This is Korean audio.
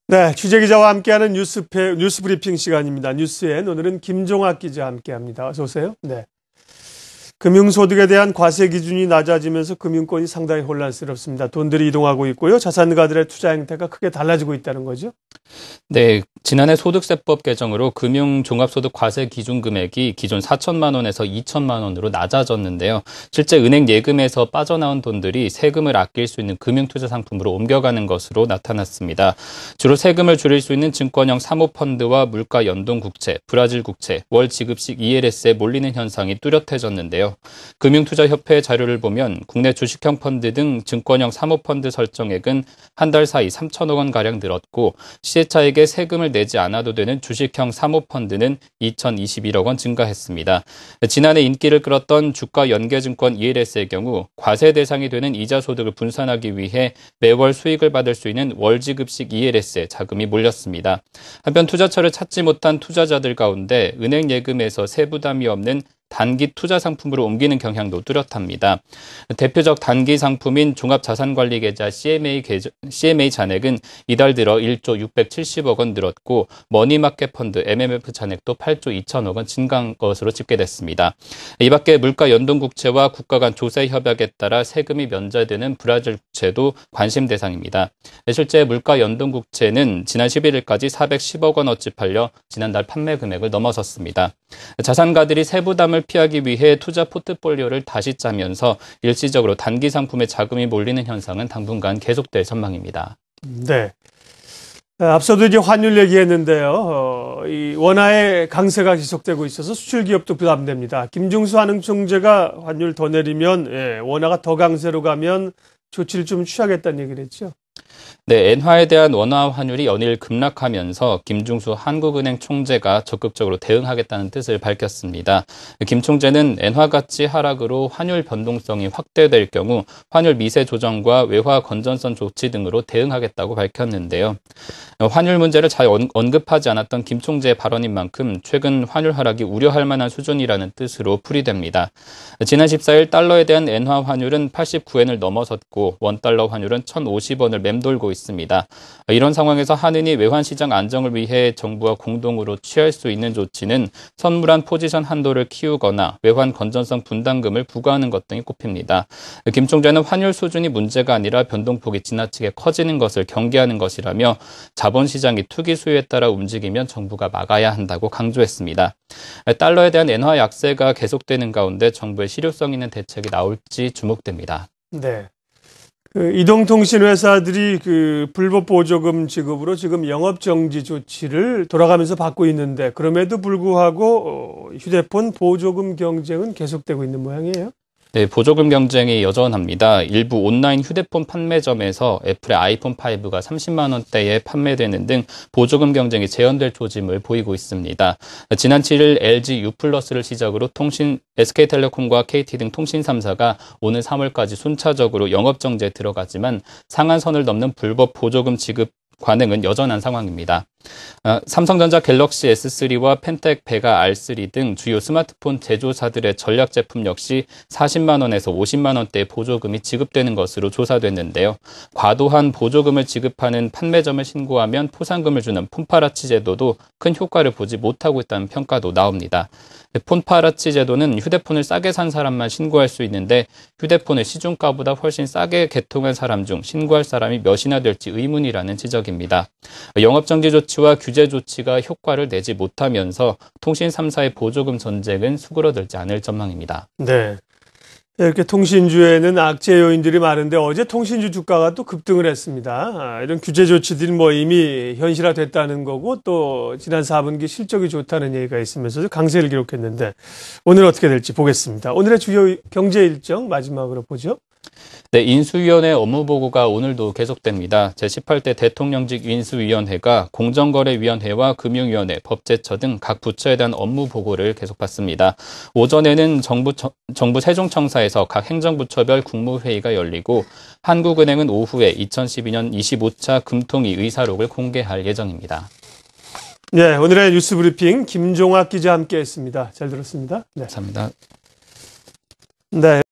네, 취재기자와 함께하는 뉴스 브리핑 시간입니다. 뉴스엔 오늘은 김종학 기자와 함께합니다. 어서 오세요. 네. 금융소득에 대한 과세 기준이 낮아지면서 금융권이 상당히 혼란스럽습니다. 돈들이 이동하고 있고요. 자산가들의 투자 행태가 크게 달라지고 있다는 거죠. 네, 지난해 소득세법 개정으로 금융종합소득 과세 기준 금액이 기존 4천만 원에서 2천만 원으로 낮아졌는데요. 실제 은행 예금에서 빠져나온 돈들이 세금을 아낄 수 있는 금융투자 상품으로 옮겨가는 것으로 나타났습니다. 주로 세금을 줄일 수 있는 증권형 사모펀드와 물가 연동 국채, 브라질 국채, 월 지급식 ELS에 몰리는 현상이 뚜렷해졌는데요. 금융투자협회 자료를 보면 국내 주식형 펀드 등 증권형 사모펀드 설정액은 한 달 사이 3천억 원가량 늘었고 시세차익에 세금을 내지 않아도 되는 주식형 사모펀드는 2,021억 원 증가했습니다. 지난해 인기를 끌었던 주가 연계증권 ELS의 경우 과세 대상이 되는 이자 소득을 분산하기 위해 매월 수익을 받을 수 있는 월지급식 ELS에 자금이 몰렸습니다. 한편 투자처를 찾지 못한 투자자들 가운데 은행 예금에서 세부담이 없는 단기 투자 상품으로 옮기는 경향도 뚜렷합니다. 대표적 단기 상품인 종합자산관리계좌 CMA 잔액은 이달 들어 1조 670억 원 늘었고 머니마켓 펀드 MMF 잔액도 8조 2천억 원 증가한 것으로 집계됐습니다. 이 밖에 물가 연동 국채와 국가 간 조세 협약에 따라 세금이 면제되는 브라질 국채도 관심 대상입니다. 실제 물가 연동 국채는 지난 11일까지 410억 원어치 팔려 지난달 판매 금액을 넘어섰습니다. 자산가들이 세부담을 피하기 위해 투자 포트폴리오를 다시 짜면서 일시적으로 단기 상품에 자금이 몰리는 현상은 당분간 계속될 전망입니다. 네. 앞서도 이제 환율 얘기했는데요. 이 원화의 강세가 지속되고 있어서 수출 기업도 부담됩니다. 김중수 한흥총재가 환율 더 내리면 원화가 더 강세로 가면 조치를 좀 취하겠다는 얘기를 했죠. 네, 엔화에 대한 원화 환율이 연일 급락하면서 김중수 한국은행 총재가 적극적으로 대응하겠다는 뜻을 밝혔습니다. 김 총재는 엔화 가치 하락으로 환율 변동성이 확대될 경우 환율 미세 조정과 외화 건전성 조치 등으로 대응하겠다고 밝혔는데요. 환율 문제를 잘 언급하지 않았던 김 총재의 발언인 만큼 최근 환율 하락이 우려할 만한 수준이라는 뜻으로 풀이됩니다. 지난 14일 달러에 대한 엔화 환율은 89엔을 넘어섰고 원달러 환율은 1,050원을 맴돌고 있습니다. 이런 상황에서 한은이 외환시장 안정을 위해 정부와 공동으로 취할 수 있는 조치는 선물한 포지션 한도를 키우거나 외환 건전성 분담금을 부과하는 것 등이 꼽힙니다. 김 총재는 환율 수준이 문제가 아니라 변동폭이 지나치게 커지는 것을 경계하는 것이라며 자본시장이 투기 수요에 따라 움직이면 정부가 막아야 한다고 강조했습니다. 달러에 대한 엔화 약세가 계속되는 가운데 정부의 실효성 있는 대책이 나올지 주목됩니다. 네. 이동통신 회사들이 불법 보조금 지급으로 지금 영업 정지 조치를 돌아가면서 받고 있는데 그럼에도 불구하고 휴대폰 보조금 경쟁은 계속되고 있는 모양이에요. 네, 보조금 경쟁이 여전합니다. 일부 온라인 휴대폰 판매점에서 애플의 아이폰 5가 30만 원대에 판매되는 등 보조금 경쟁이 재현될 조짐을 보이고 있습니다. 지난 7일 LG U+를 시작으로 SK텔레콤과 KT 등 통신 3사가 오늘 3월까지 순차적으로 영업정지에 들어가지만 상한선을 넘는 불법 보조금 지급 관행은 여전한 상황입니다. 삼성전자 갤럭시 S3와 펜텍 베가 R3 등 주요 스마트폰 제조사들의 전략 제품 역시 40만 원에서 50만 원대의 보조금이 지급되는 것으로 조사됐는데요. 과도한 보조금을 지급하는 판매점을 신고하면 포상금을 주는 폰파라치 제도도 큰 효과를 보지 못하고 있다는 평가도 나옵니다. 폰파라치 제도는 휴대폰을 싸게 산 사람만 신고할 수 있는데 휴대폰을 시중가보다 훨씬 싸게 개통한 사람 중 신고할 사람이 몇이나 될지 의문이라는 지적입니다. 영업정지 조치와 규제 조치가 효과를 내지 못하면서 통신 3사의 보조금 전쟁은 수그러들지 않을 전망입니다. 네. 이렇게 통신주에는 악재 요인들이 많은데 어제 통신주 주가가 또 급등을 했습니다. 이런 규제 조치들이 이미 현실화됐다는 거고 또 지난 4분기 실적이 좋다는 얘기가 있으면서 강세를 기록했는데 오늘 어떻게 될지 보겠습니다. 오늘의 주요 경제 일정 마지막으로 보죠. 네, 인수위원회 업무보고가 오늘도 계속됩니다. 제18대 대통령직 인수위원회가 공정거래위원회와 금융위원회, 법제처 등 각 부처에 대한 업무보고를 계속 받습니다. 오전에는 정부 세종청사에서 각 행정부처별 국무회의가 열리고 한국은행은 오후에 2012년 25차 금통위 의사록을 공개할 예정입니다. 네, 오늘의 뉴스 브리핑 김종학 기자와 함께했습니다. 잘 들었습니다. 네. 감사합니다. 네.